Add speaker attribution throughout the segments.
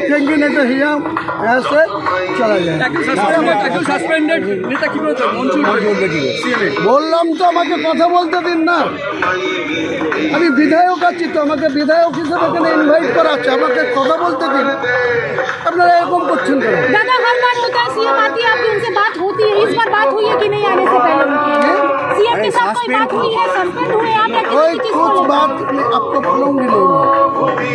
Speaker 1: फेंकी नहीं तो हिया ऐसे चला जाए। বললাম তো আমাকে কথা বলতে দিন না, আমি বিধায়ক আছি তো, আমাকে বিধায়ক হিসেবে এখানে ইনভাইট করা আছে, আমাকে কথা বলতে দিন। আপনারা এরকম করছেন কেন?
Speaker 2: दादा हर बार होता है सीएम आती है आपकी उनसे बात होती है, इस बार बात हुई है कि नहीं आने से पहले सीएम के साथ कोई बात हुई है? सस्पेंड हुए आप या
Speaker 1: कोई
Speaker 2: किसी
Speaker 1: कुछ बात आपको बोलूंगी नहीं,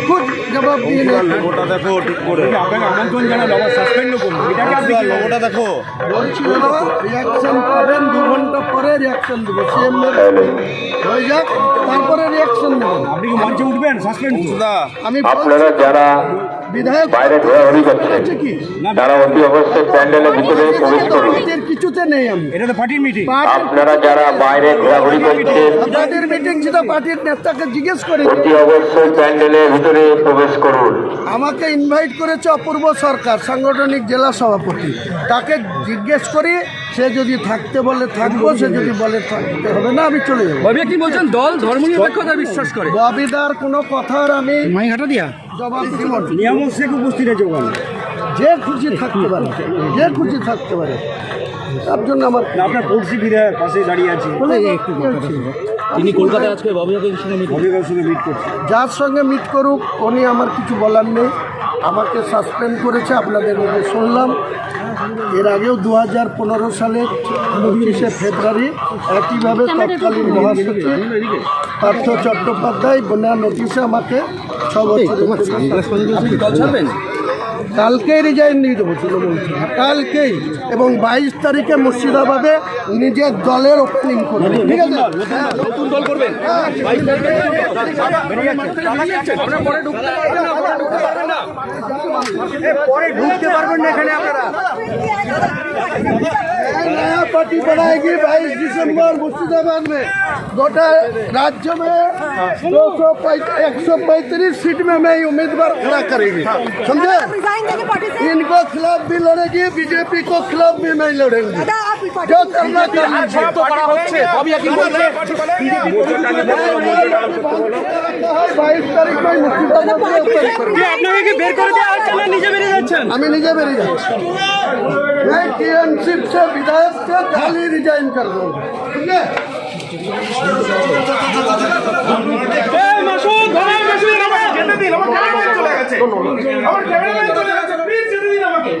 Speaker 1: कुछ जवाब दिए नहीं।
Speaker 3: লোগোটা দেখো ঠিক করে আপনাকে আমন্ত্রণ জানালো আবার সাসপেন্ড করুন এটাকে আপনি লোগোটা দেখো
Speaker 1: বলছি দাদা রিয়াকশন পাবেন 2 ঘন্টা পরে রিয়াকশন দেবো, সিএম হয়ে যাক তারপরে রিয়াকশন দেবেন।
Speaker 3: আপনি কি মঞ্চে উঠবেন সাসপেন্ড
Speaker 1: আমি
Speaker 4: আপনারা যারা
Speaker 1: বিধায়ক
Speaker 4: বাইরে ঘোরাঘুরি করছেন
Speaker 1: কি
Speaker 4: তারা অতি অবশ্যই প্যান্ডেলের ভিতরে প্রবেশ করুন।
Speaker 1: পার্টির কিছুতে নেই আমি,
Speaker 3: এটা তো পার্টির মিটিং
Speaker 4: আপনারা যারা বাইরে ঘোরাঘুরি করছেন
Speaker 1: পার্টির মিটিং ছিল, পার্টির নেতাকে জিজ্ঞেস করে
Speaker 4: অতি অবশ্যই প্যান্ডেলের ভিতরে প্রবেশ করুন।
Speaker 1: আমাকে ইনভাইট করেছে অপূর্ব সরকার, সাংগঠনিক জেলা সভাপতি, তাকে জিজ্ঞেস করি, সে যদি থাকতে বলে থাকবো, সে যদি বলে থাকতে হবে না আমি চলে যাবো।
Speaker 5: কি বলছেন দল ধর্মনিরপেক্ষতা বিশ্বাস করে?
Speaker 1: ববিদার কোনো কথার আমি জবাব দিব না।
Speaker 3: নিয়ামক শেখ উপস্থিত আছে ওখানে
Speaker 1: যে খুশি থাকতে পারে, যে খুশি থাকতে পারে, তার জন্য আমার
Speaker 3: আপনার পড়শি বিধায়ক পাশে দাঁড়িয়ে আছে
Speaker 5: তিনি কলকাতায় আজকে ববিদার সঙ্গে
Speaker 3: অভিজ্ঞতার সঙ্গে মিট করছে
Speaker 1: যার সঙ্গে মিট করুক উনি আমার কিছু বলার নেই। আমাকে সাসপেন্ড করেছে, আপনাদের মধ্যে শুনলাম। এর আগেও 2015 সালের 29শে ফেব্রুয়ারি একইভাবে তৎকালীন মহাসচিব পার্থ চট্টোপাধ্যায় বন্যা নোটিশে আমাকে 6 বছর কালকেই রিজাইন দিয়ে দেবো তৃণমূল থেকে, কালকেই, এবং 22 তারিখে মুর্শিদাবাদে নিজের দলের ওপেনিং করবে। ঠিক আছে,
Speaker 5: নতুন দল করবেন 22 তারিখে আপনারা পরে ঢুকতে পারবেন না,
Speaker 3: পরে ঢুকতে পারবেন না এখানে আপনারা
Speaker 1: नया पार्टी बनाएगी 22 दिसंबर मुर्शिदाबाद में। गोटा राज्य में 135 सीट में मैं उम्मीदवार खड़ा करेंगे, समझे? इनको खिलाफ भी लड़ेगी, बीजेपी को खिलाफ भी मैं लड़ेंगे, जो करना कर लीजिए। 22 तारीख में मुर्शिदाबाद में
Speaker 5: আপনাকে কি বের করে দেওয়া হচ্ছে না নিজে বেরিয়ে যাচ্ছেন?
Speaker 1: আমি নিজে বেরিয়ে যাচ্ছি। मैं टीएमसी से विधायक से खाली रिजाइन कर दूंगा, ठीक है?
Speaker 5: মাসুদ ভাই মাসুদ আমাকে যেতে দিন, আমার ক্যামেরাম্যান চলে গেছে, আমার ক্যামেরাম্যান চলে গেছে, প্লিজ যেতে দিন আমাকে।